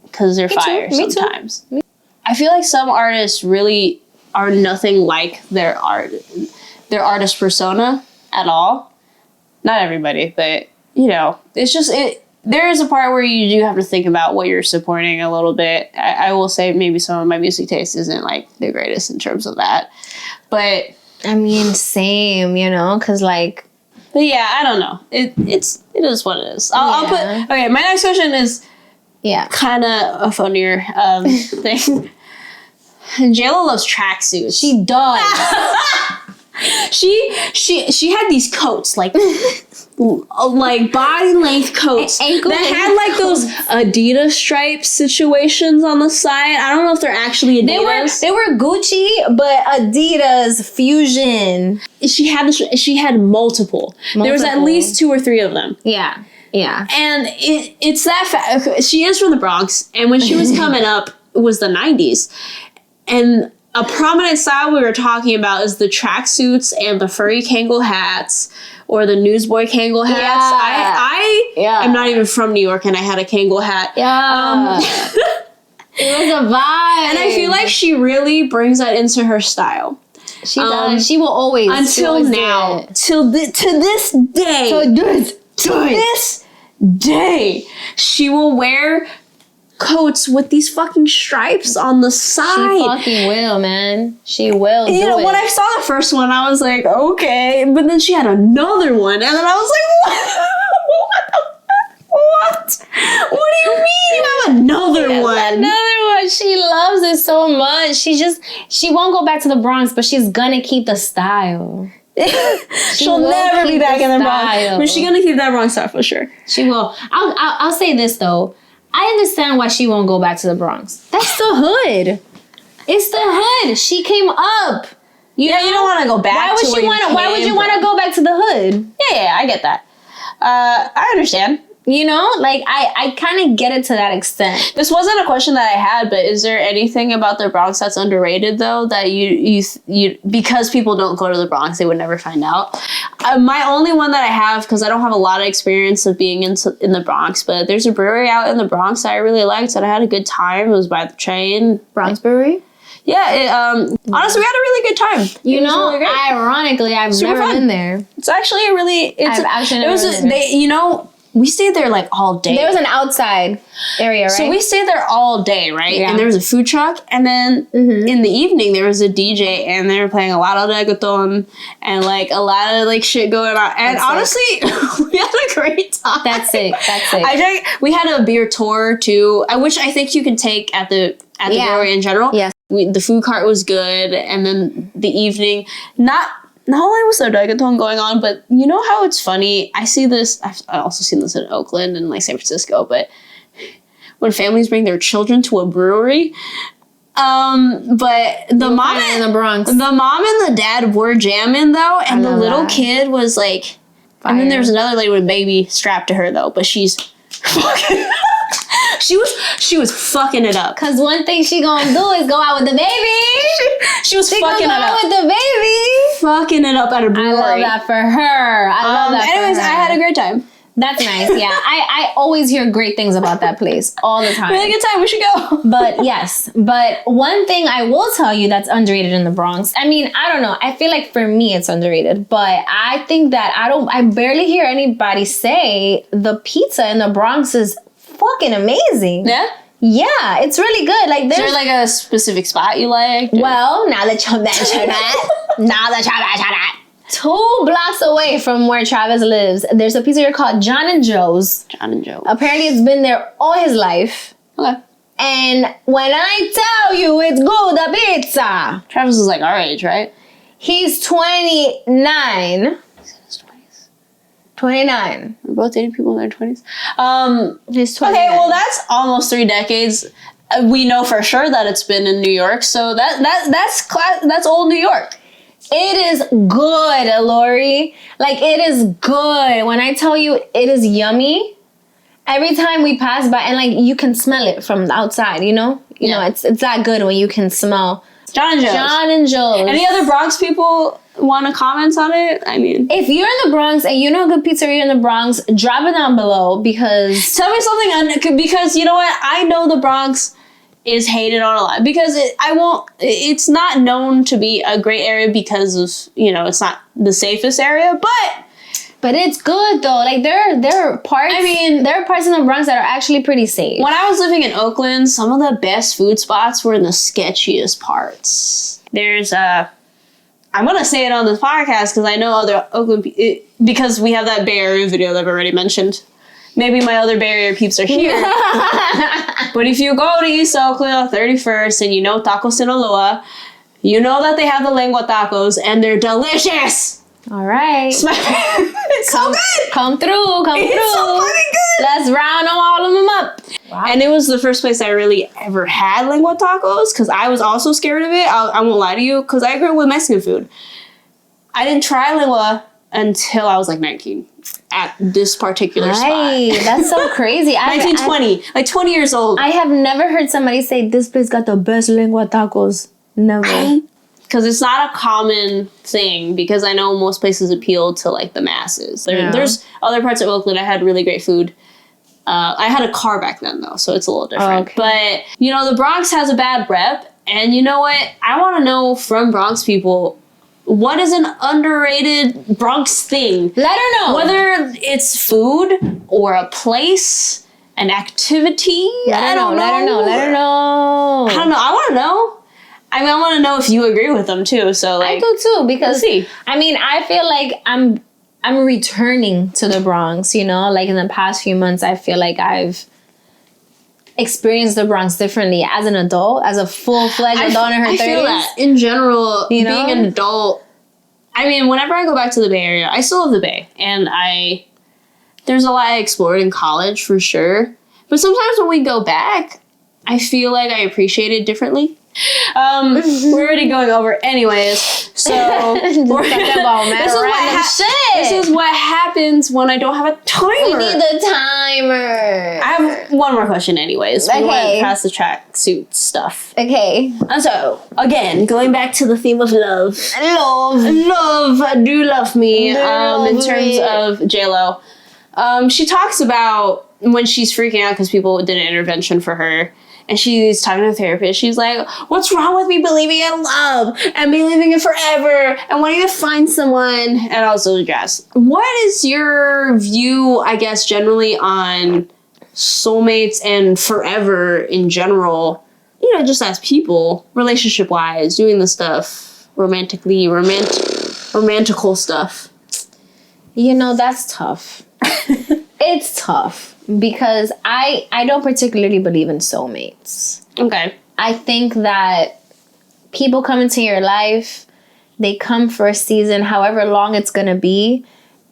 Because they're fire sometimes. Me too. I feel like some artists really are nothing like their artist persona at all. Not everybody, but you know, it's just there is a part where you do have to think about what you're supporting a little bit. I will say maybe some of my music taste isn't like the greatest in terms of that, but I mean, same, you know, because like, but yeah, I don't know. It is what it is. I'll put okay. My next question is kind of a funnier thing. JLo loves tracksuits. She does. She had these coats like body length coats that had like those Adidas stripes situations on the side. I don't know if they're actually Adidas. They were Gucci, but Adidas fusion. She had multiple. There was at least 2 or 3 of them. Yeah. Yeah. And it's that she is from the Bronx, and when she was coming up, it was the 90s. And a prominent style we were talking about is the tracksuits and the furry Kangol hats or the newsboy Kangol hats. I am not even from New York, and I had a Kangol hat. Yeah. It was a vibe. And I feel like she really brings that into her style. She does. She will always. Until now. To this day. To this day. She will wear coats with these fucking stripes on the side. She fucking will, man. She will. You know, when I saw the first one, I was like, okay. But then she had another one, and then I was like, what? What do you mean you have another one? Another one. She loves it so much. She won't go back to the Bronx, but she's gonna keep the style. She'll never be back in the Bronx. But she's gonna keep that Bronx style for sure. She will. I'll say this though. I understand why she won't go back to the Bronx. That's the hood. It's the hood. She came up. You know? You don't want to go back. Why would you want to go back to the hood? Yeah, I get that. I understand. You know, like I kind of get it to that extent. This wasn't a question that I had, but is there anything about the Bronx that's underrated though that you because people don't go to the Bronx, they would never find out? My only one that I have, because I don't have a lot of experience of being in the Bronx, but there's a brewery out in the Bronx that I really liked and I had a good time. It was by the train. Bronx Brewery? Yeah, honestly, we had a really good time. You know, really ironically, I've never been there. It's actually a really. I've actually never been there. You know. We stayed there like all day. There was an outside area, right? So we stayed there all day, right? Yeah. And there was a food truck. And then in the evening, there was a DJ and they were playing a lot of reggaeton and like a lot of like shit going on. And honestly, we had a great time. That's sick. We had a beer tour too, which I think you can take at the brewery in general. Yes. The food cart was good. And then the evening, not only was there reggaeton going on, but you know how it's funny? I see this, I've also seen this in Oakland and like San Francisco, but when families bring their children to a brewery, but the mom in the Bronx. The mom and the dad were jamming though, and the little kid was like, fire. And then there was another lady with a baby strapped to her though, but she's fucking she was fucking it up. Cause one thing she gonna do is go out with the baby. She was fucking it up with the baby. Fucking it up at a brewery. I love that for her. I love that. Anyways, for her. I had a great time. That's nice. Yeah, I always hear great things about that place all the time. Really good time. We should go. But yes, one thing I will tell you that's underrated in the Bronx. I mean, I don't know. I feel like for me it's underrated, but I think that I barely hear anybody say the pizza in the Bronx is fucking amazing. Yeah? Yeah, it's really good. Like, is there like a specific spot you like? Well, now that you mention it, 2 blocks away from where Travis lives, there's a pizzeria called John and Joe's. John and Joe. Apparently, it's been there all his life. Okay. And when I tell you it's good, the pizza. Travis is like our age, right? He's 29. 29. We're both dating people in their 20s. He's 29. Okay, well, that's almost 3 decades. We know for sure that it's been in New York, so that's old New York. It is good, Lorrie. Like, it is good. When I tell you it is yummy, every time we pass by, and like you can smell it from the outside, you know? You know, it's that good when you can smell John and Joe's. John and Joe's. Any other Bronx people want to comment on it? I mean, if you're in the Bronx and you know a good pizzeria in the Bronx, drop it down below because... Tell me something, because you know what? I know the Bronx is hated on a lot because it's not known to be a great area because of, you know, it's not the safest area, but it's good though. Like there are parts. I mean, there are parts in the Bronx that are actually pretty safe. When I was living in Oakland, some of the best food spots were in the sketchiest parts. There's I'm gonna say it on this podcast because I know other Oakland because we have that Bay Area video that I've already mentioned. Maybe my other Bay Area peeps are here. But if you go to East Oakland on 31st and you know Taco Sinaloa, you know that they have the lengua tacos and they're delicious. All right. It's so good. Come through. It's so fucking good. Let's round all of them up. Wow. And it was the first place I really ever had lengua tacos because I was also scared of it. I won't lie to you because I grew up with Mexican food. I didn't try lengua until I was like 19 at this particular spot. That's so crazy. 1920, like 20 years old. I have never heard somebody say this place got the best lengua tacos. Never. Because it's not a common thing because I know most places appeal to like the masses. There's other parts of Oakland that had really great food. I had a car back then though, so it's a little different. Okay. But, you know, the Bronx has a bad rep. And you know what? I want to know from Bronx people, what is an underrated Bronx thing? Let her know. Whether it's food or a place, an activity. Let her know. I don't know. I want to know. I mean, I want to know if you agree with them too. So like, I do too because we'll see. I mean, I feel like I'm returning to the Bronx. You know, like in the past few months, I feel like I've experienced the Bronx differently as an adult, as a full-fledged adult in her 30s. I feel that in general, you know? Being an adult. I mean, whenever I go back to the Bay Area, I still love the Bay, and there's a lot I explored in college for sure. But sometimes when we go back, I feel like I appreciate it differently. We're already going over anyways, so this is what happens when I don't have a timer. We need the timer. I have one more question anyways. Okay. We went past the tracksuit stuff. Okay. So, again, going back to the theme of love. Do love me. In terms of J-Lo. She talks about when she's freaking out because people did an intervention for her. And she's talking to a therapist. She's like, what's wrong with me believing in love and believing it forever and wanting to find someone and also jazz? What is your view, I guess, generally on soulmates and forever in general? You know, just as people, relationship-wise, doing the stuff, romantical stuff. You know, that's tough. It's tough. Because I don't particularly believe in soulmates. Okay. I think that people come into your life, they come for a season, however long it's going to be,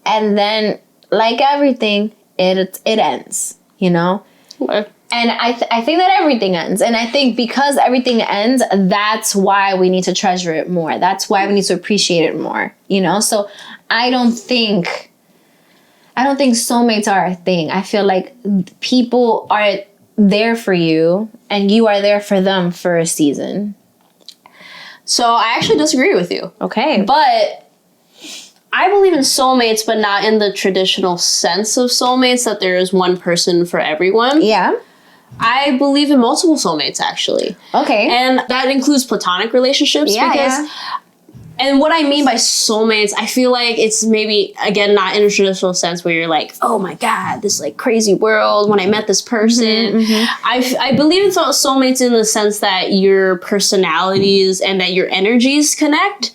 and then, like everything, it ends, you know? Okay. And I think that everything ends. And I think because everything ends, that's why we need to treasure it more. That's why we need to appreciate it more, you know? So I don't think soulmates are a thing. I feel like people are there for you and you are there for them for a season. So I actually disagree with you. Okay. But I believe in soulmates, but not in the traditional sense of soulmates, that there is one person for everyone. Yeah. I believe in multiple soulmates, actually. Okay. And that includes platonic relationships. Yeah. And what I mean by soulmates, I feel like it's maybe, again, not in a traditional sense where you're like, oh my God, this like crazy world when I met this person. Mm-hmm. I believe in soulmates in the sense that your personalities and that your energies connect.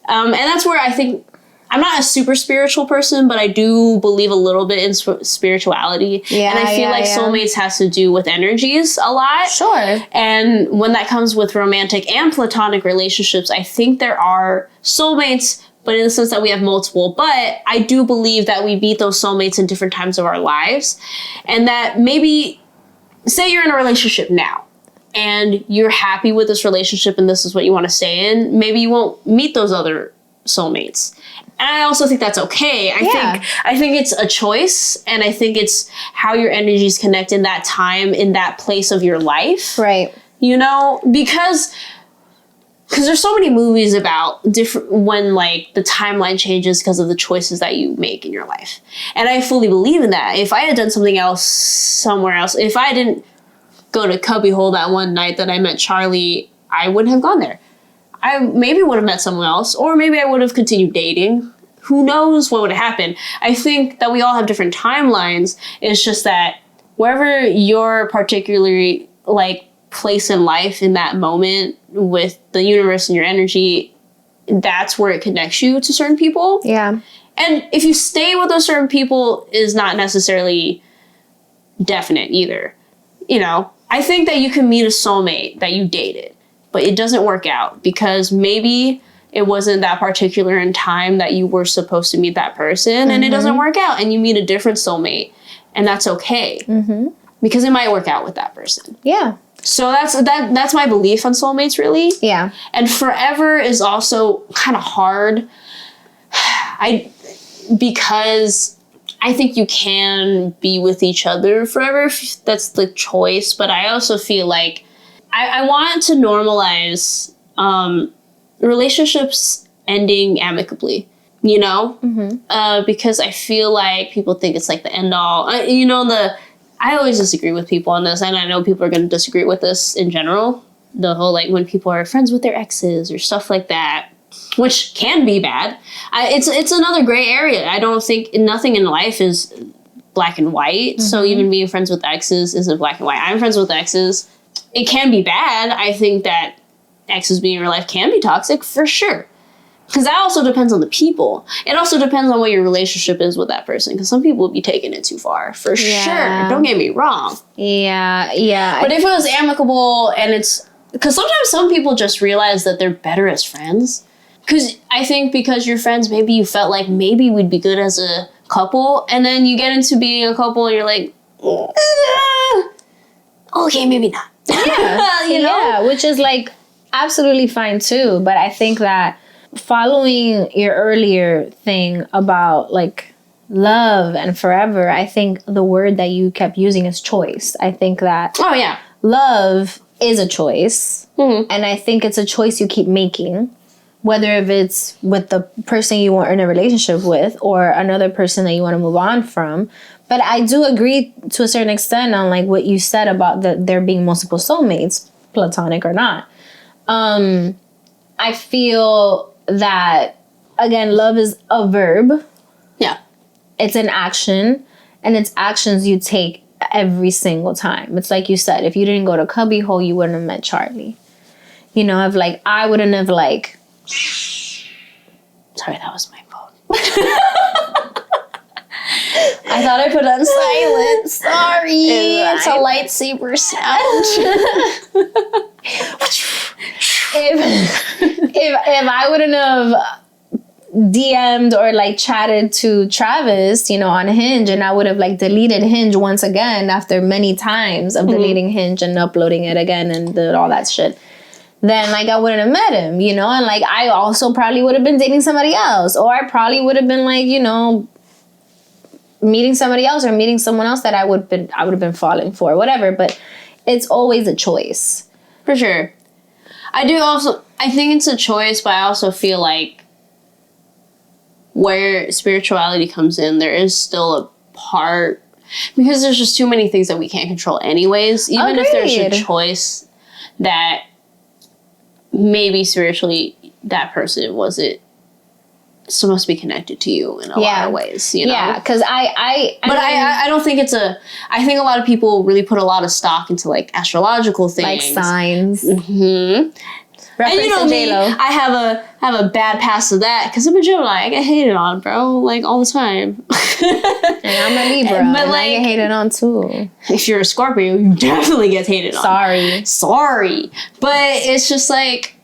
And that's where I think I'm not a super spiritual person, but I do believe a little bit in spirituality. Yeah, and I feel like soulmates has to do with energies a lot. Sure. And when that comes with romantic and platonic relationships, I think there are soulmates, but in the sense that we have multiple. But I do believe that we meet those soulmates in different times of our lives. And that maybe, say you're in a relationship now, and you're happy with this relationship and this is what you want to stay in, maybe you won't meet those other soulmates. And I also think that's okay. I think it's a choice, and I think it's how your energies connect in that time, in that place of your life. Right. You know, because there's so many movies about different, when like the timeline changes because of the choices that you make in your life. And I fully believe in that. If I had done something else somewhere else, if I didn't go to Cubbyhole that one night that I met Charlie, I wouldn't have gone there. I maybe would have met someone else, or maybe I would have continued dating. Who knows what would have happened? I think that we all have different timelines. It's just that wherever your particularly like place in life in that moment with the universe and your energy, that's where it connects you to certain people. Yeah. And if you stay with those certain people is not necessarily definite either. You know, I think that you can meet a soulmate that you dated, but it doesn't work out because maybe it wasn't that particular in time that you were supposed to meet that person, and it doesn't work out, and you meet a different soulmate, and that's okay because it might work out with that person. Yeah. So that's my belief on soulmates, really. Yeah. And forever is also kind of hard. Because I think you can be with each other forever if that's the choice, but I also feel like I want to normalize relationships ending amicably, you know? Because I feel like people think it's like the end all. I always disagree with people on this, and I know people are going to disagree with this in general. The whole, like, when people are friends with their exes or stuff like that, which can be bad. It's another gray area. I don't think nothing in life is black and white. So even being friends with exes isn't black and white. I'm friends with exes. It can be bad. I think that exes being in your life can be toxic for sure. Because that also depends on the people. It also depends on what your relationship is with that person. Because some people will be taking it too far, for sure. Don't get me wrong. Yeah. But if it was amicable and it's... Because sometimes some people just realize that they're better as friends. Because I think because you're friends, maybe you felt like maybe we'd be good as a couple. And then you get into being a couple and you're like, okay, maybe not. Yeah. You know? Yeah, which is like absolutely fine too. But I think that following your earlier thing about like love and forever, I think the word that you kept using is choice. I think that love is a choice. And I think it's a choice you keep making. Whether if it's with the person you are in a relationship with or another person that you want to move on from. But I do agree to a certain extent on like what you said about there being multiple soulmates, platonic or not. I feel that, again, love is a verb. Yeah. It's an action, and it's actions you take every single time. It's like you said, if you didn't go to Cubbyhole, you wouldn't have met Charlie. You know, if like I wouldn't have like... Sorry, that was my phone. I thought I put on silent. Sorry. It's a lightsaber sound. if I wouldn't have DM'd or like chatted to Travis, you know, on Hinge, and I would have like deleted Hinge once again after many times of deleting Hinge and uploading it again and all that shit, then like I wouldn't have met him, you know? And like I also probably would have been dating somebody else, or I probably would have been like, you know, meeting somebody else or meeting someone else that I would have been falling for, whatever. But it's always a choice. For sure. I think it's a choice, but I also feel like where spirituality comes in, there is still a part, because there's just too many things that we can't control anyways. Even if there's a choice that maybe spiritually that person wasn't supposed to be connected to you in a lot of ways, you know? Yeah, because I don't think I think a lot of people really put a lot of stock into like astrological things. Like signs. And you know me, I have a bad past of that because I'm a Gemini. I get hated on, bro, like all the time. And I'm a Libra, but like, I get hated on too. If you're a Scorpio, you definitely get hated on. Sorry. But it's just like,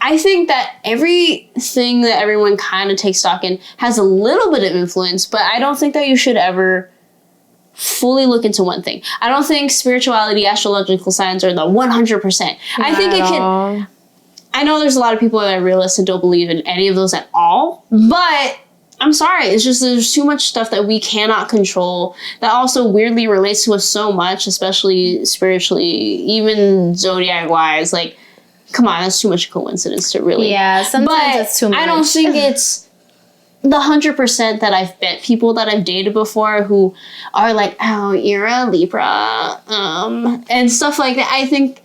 I think that everything that everyone kind of takes stock in has a little bit of influence, but I don't think that you should ever fully look into one thing. I don't think spirituality, astrological signs are the 100%. I think it can. I know there's a lot of people that are realists and don't believe in any of those at all, but I'm sorry, it's just there's too much stuff that we cannot control that also weirdly relates to us so much, especially spiritually, even zodiac-wise. Like, come on, that's too much coincidence to really. Yeah, sometimes it's too much. I don't think it's the 100% that I've met people that I've dated before who are like, oh, you're a Libra, and stuff like that. I think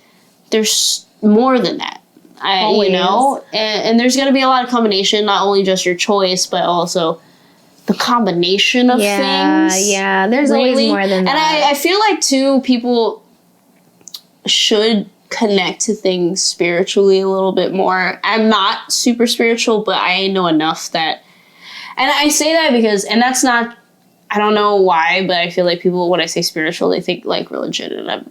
there's more than that. You know, and there's going to be a lot of combination, not only just your choice, but also the combination of things. Yeah, there's always more than that. And I feel like, too, people should connect to things spiritually a little bit more. I'm not super spiritual, but I know enough that, and I say that because, and that's not, I don't know why, but I feel like people, when I say spiritual, they think like religion, and I'm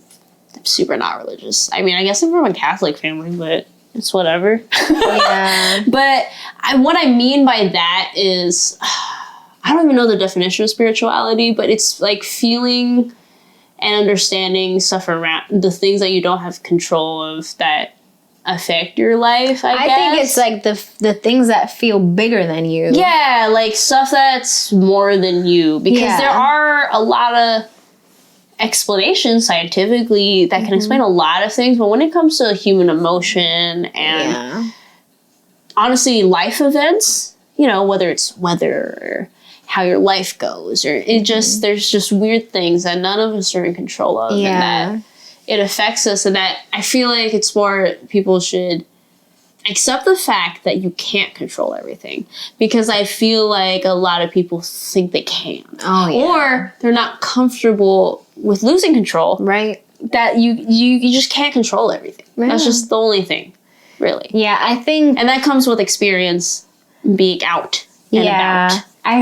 super not religious. I mean, I guess I'm from a Catholic family, but it's whatever. Yeah. But what I mean by that is, I don't even know the definition of spirituality, but it's like feeling and understanding stuff around the things that you don't have control of that affect your life, I guess. think it's like the things that feel bigger than you. Yeah, like stuff that's more than you. Because there are a lot of explanations scientifically that can explain a lot of things, but when it comes to human emotion and honestly life events, you know, whether it's weather or how your life goes, or it just there's just weird things that none of us are in control of, and that it affects us, and that I feel like it's more people should accept the fact that you can't control everything, because I feel like a lot of people think they can. Or they're not comfortable with losing control. Right. That you just can't control everything. Yeah. That's just the only thing, really. Yeah, I think, and that comes with experience, being out and about. I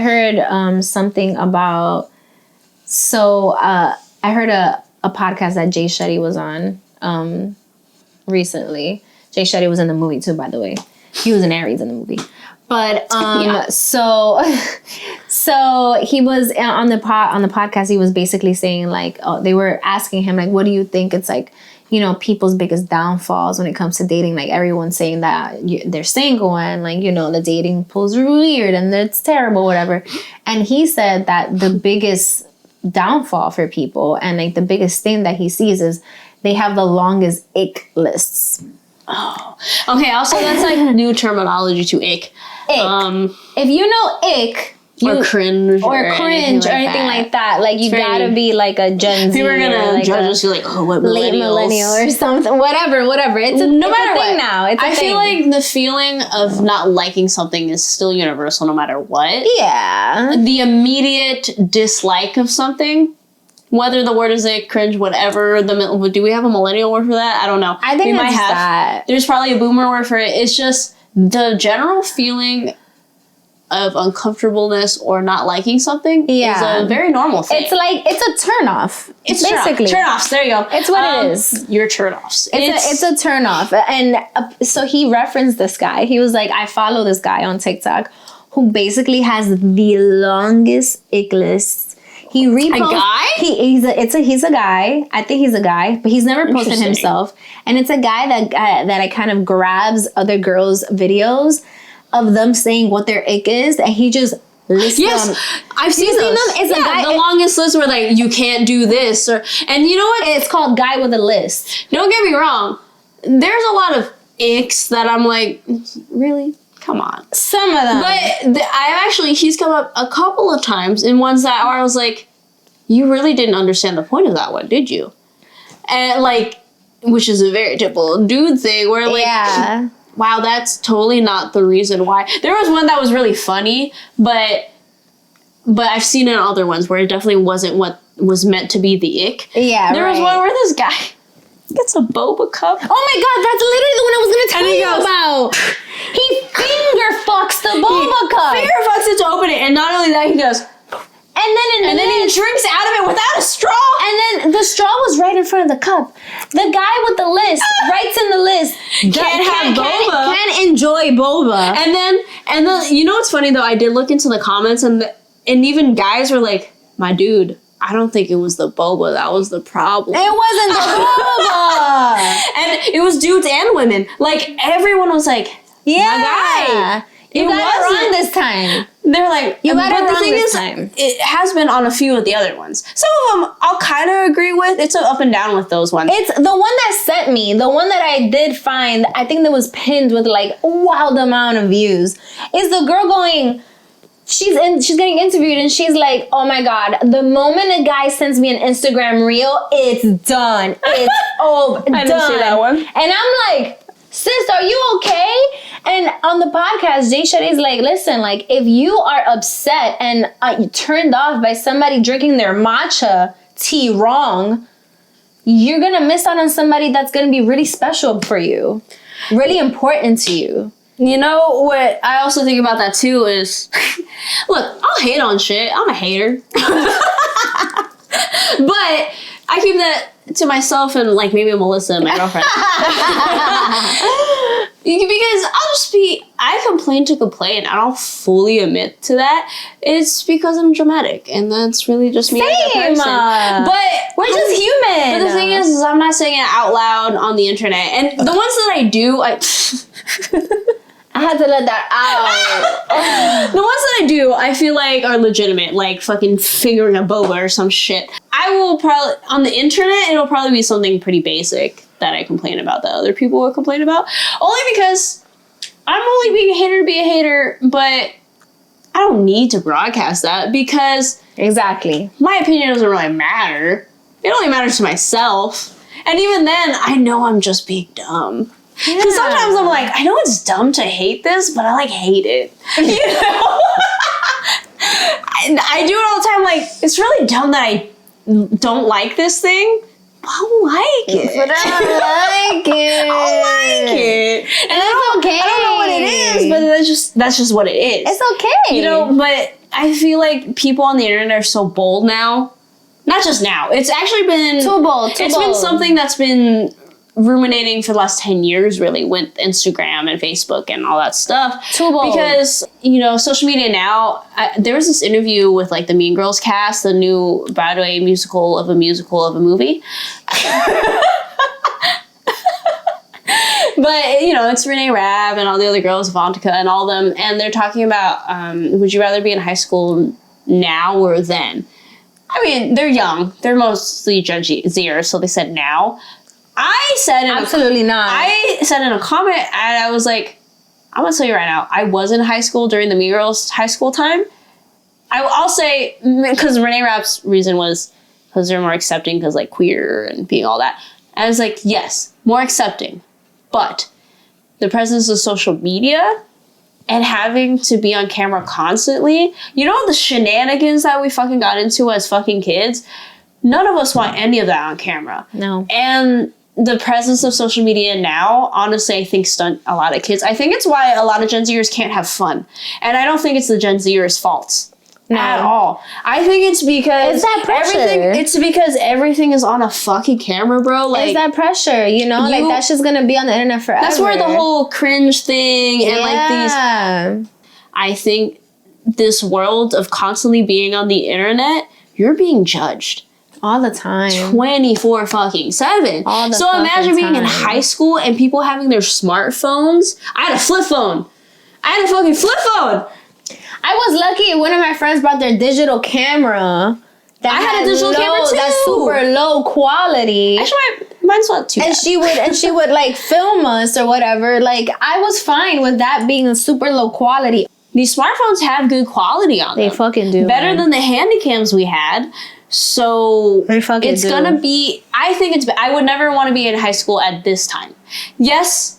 heard something about, I heard a podcast that Jay Shetty was on recently. Jay Shetty was in the movie too, by the way. He was an Aries in the movie. But so he was on the podcast. He was basically saying like, they were asking him like, what do you think it's like, you know, people's biggest downfalls when it comes to dating? Like everyone's saying that they're single and like, you know, the dating pool's weird and it's terrible, whatever. And he said that the biggest downfall for people and like the biggest thing that he sees is they have the longest ick lists. Oh, okay. Also, that's like new terminology to ick. If you know ick, or cringe, or anything like that, like you gotta be like a Gen Z. People are gonna like judge us. You're like, oh, what late millennial or something, whatever. It's no matter what. Now, I feel like the feeling of not liking something is still universal, no matter what. Yeah. The immediate dislike of something. Whether the word is like cringe, whatever. Do we have a millennial word for that? I don't know. I think we might have. That. There's probably a boomer word for it. It's just the general feeling of uncomfortableness or not liking something is a very normal thing. It's like, it's a turnoff. It's basically turnoffs. There you go. It's what it is. Your turnoffs. It's a turnoff. And so he referenced this guy. He was like, I follow this guy on TikTok who basically has the longest ick list. He reposts. A guy? He's a guy. I think he's a guy, but he's never posted himself. And it's a guy that I kind of grabs other girls' videos of them saying what their ick is, and he just lists them. I've seen them. It's a guy. The longest list where like you can't do this, and you know what? It's called Guy with a List. Don't get me wrong. There's a lot of icks that I'm like, really? Come on. Some of them. But he's come up a couple of times in ones that I was like, you really didn't understand the point of that one, did you? And like, which is a very typical dude thing where like, wow, that's totally not the reason why. There was one that was really funny, but I've seen it in other ones where it definitely wasn't what was meant to be the ick. Yeah, There was one where this guy, gets a boba cup. Oh my god, that's literally the one I was gonna tell you about. He finger fucks the boba cup. Finger fucks it to open it, and not only that, he goes, and then he drinks out of it without a straw. And then the straw was right in front of the cup. The guy with the list writes in the list, can't enjoy boba. And then you know what's funny though? I did look into the comments, and even guys were like, "My dude, I don't think it was the boba that was the problem. It wasn't the boba." And it was dudes and women. Like everyone was like, "Yeah, my guy." You got it wrong this time. They're like, you got it wrong this time. It has been on a few of the other ones. Some of them I'll kind of agree with. It's up and down with those ones. It's the one that sent me, the one that I did find, I think that was pinned with like a wild amount of views, is the girl going, she's getting interviewed and she's like, oh my God, the moment a guy sends me an Instagram reel, it's done. It's done. I didn't see that one. And I'm like, sis, are you okay? And on the podcast, Jay Shetty's like, listen, like, if you are upset and turned off by somebody drinking their matcha tea wrong, you're going to miss out on somebody that's going to be really special for you, really important to you. You know what I also think about that too is, look, I'll hate on shit. I'm a hater. But I keep that to myself and like maybe Melissa, my girlfriend. Because I complain to complain. I don't fully admit to that. It's because I'm dramatic, and that's really just me as a person. But we're just human. But the thing is I'm not saying it out loud on the internet. And the ones that I do, I had to let that out. The ones that I do, I feel like are legitimate, like fucking fingering a boba or some shit. I will probably, on the internet, it'll probably be something pretty basic that I complain about that other people would complain about. Only because I'm only being a hater to be a hater, but I don't need to broadcast that because... Exactly. My opinion doesn't really matter. It only matters to myself. And even then, I know I'm just being dumb. Because sometimes I'm like, I know it's dumb to hate this, but I like hate it. You know? I do it all the time. Like, it's really dumb that I don't like this thing. I like it. But I like it. I like it. And it's okay. I don't know what it is, but that's just what it is. It's okay. You know, but I feel like people on the internet are so bold now. Not just now. It's actually been... Too bold. It's been something that's been ruminating for the last 10 years, really, with Instagram and Facebook and all that stuff. Too bold. Because, you know, social media now, there was this interview with, like, the Mean Girls cast, the new Broadway musical of a movie. But, you know, it's Renee Rapp and all the other girls, Avantika and all of them, and they're talking about, would you rather be in high school now or then? I mean, they're young. They're mostly Gen Zers, so they said now. I said absolutely not. I said in a comment, and I was like, I'm gonna tell you right now, I was in high school during the Mean Girls high school time. I'll say, because Renee Rapp's reason was because they're more accepting, because like queer and being all that. And I was like, yes, more accepting, but the presence of social media and having to be on camera constantly, you know, the shenanigans that we fucking got into as fucking kids. None of us want any of that on camera. No. And the presence of social media now, honestly, I think stunt a lot of kids. I think it's why a lot of Gen Zers can't have fun. And I don't think it's the Gen Zers' faults at all. I think it's because it's that pressure. Because everything is on a fucking camera, bro. Like, it's that pressure, you know? Like, that's just gonna be on the internet forever. That's where the whole cringe thing and like these... I think this world of constantly being on the internet, you're being judged. All the time. 24 fucking 7. So imagine being in high school and people having their smartphones. I had a flip phone. I had a fucking flip phone. I was lucky one of my friends brought their digital camera. I had a digital camera too. That's super low quality. Actually, mine's not too bad. And she would like film us or whatever. Like, I was fine with that being a super low quality. These smartphones have good quality on them. They fucking do. Better than the handycams we had. So it's gonna be, I would never want to be in high school at this time. Yes,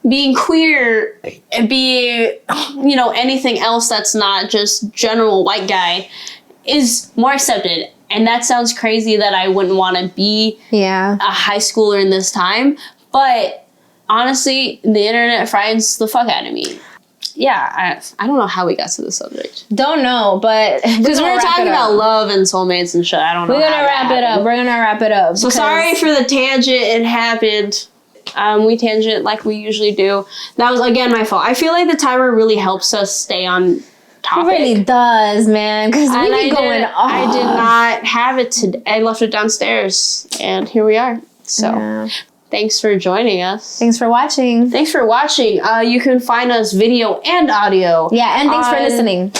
being queer and being, you know, anything else that's not just general white guy is more accepted. And that sounds crazy that I wouldn't want to be a high schooler in this time. But honestly, the internet frightens the fuck out of me. Yeah, I don't know how we got to this subject. Don't know, but because we were talking about love and soulmates and shit. I don't know. We're gonna wrap it up. We're gonna wrap it up. So sorry for the tangent. It happened. We tangent like we usually do. That was again my fault. I feel like the timer really helps us stay on topic. It really does, man. Because we be going off. I did not have it today. I left it downstairs, and here we are. So. Thanks for joining us. Thanks for watching. You can find us video and audio. Yeah, and thanks for listening.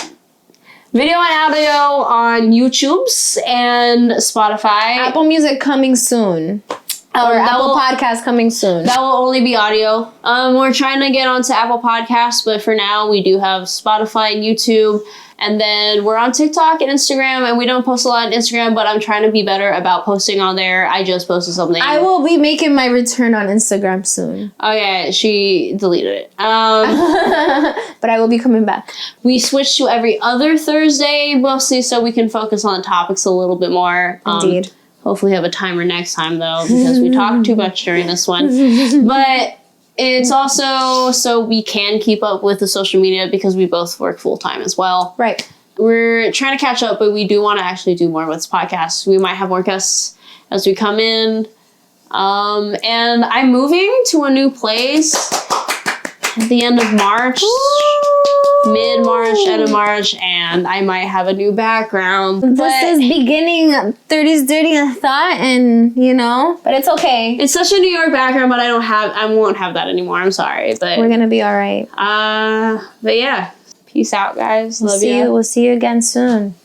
Video and audio on YouTube's and Spotify. Apple Music coming soon. Or Apple Podcasts coming soon. That will only be audio. We're trying to get onto Apple Podcasts, but for now we do have Spotify and YouTube. And then we're on TikTok and Instagram, and we don't post a lot on Instagram, but I'm trying to be better about posting on there. I just posted something. I will be making my return on Instagram soon. Oh yeah, she deleted it. But I will be coming back. We switched to every other Thursday, mostly so we can focus on the topics a little bit more. Indeed. Hopefully have a timer next time, though, because we talked too much during this one. But it's also so we can keep up with the social media because we both work full-time as well. Right. We're trying to catch up, but we do want to actually do more with this podcast. We might have more guests as we come in. And I'm moving to a new place at the end of March. Mid-March, end of March, and I might have a new background. This is beginning 30s dirty thought, and but it's okay. It's such a New York background, but I won't have that anymore. I'm sorry, but we're gonna be all right. But yeah, peace out, guys. Love you. We'll see you again soon.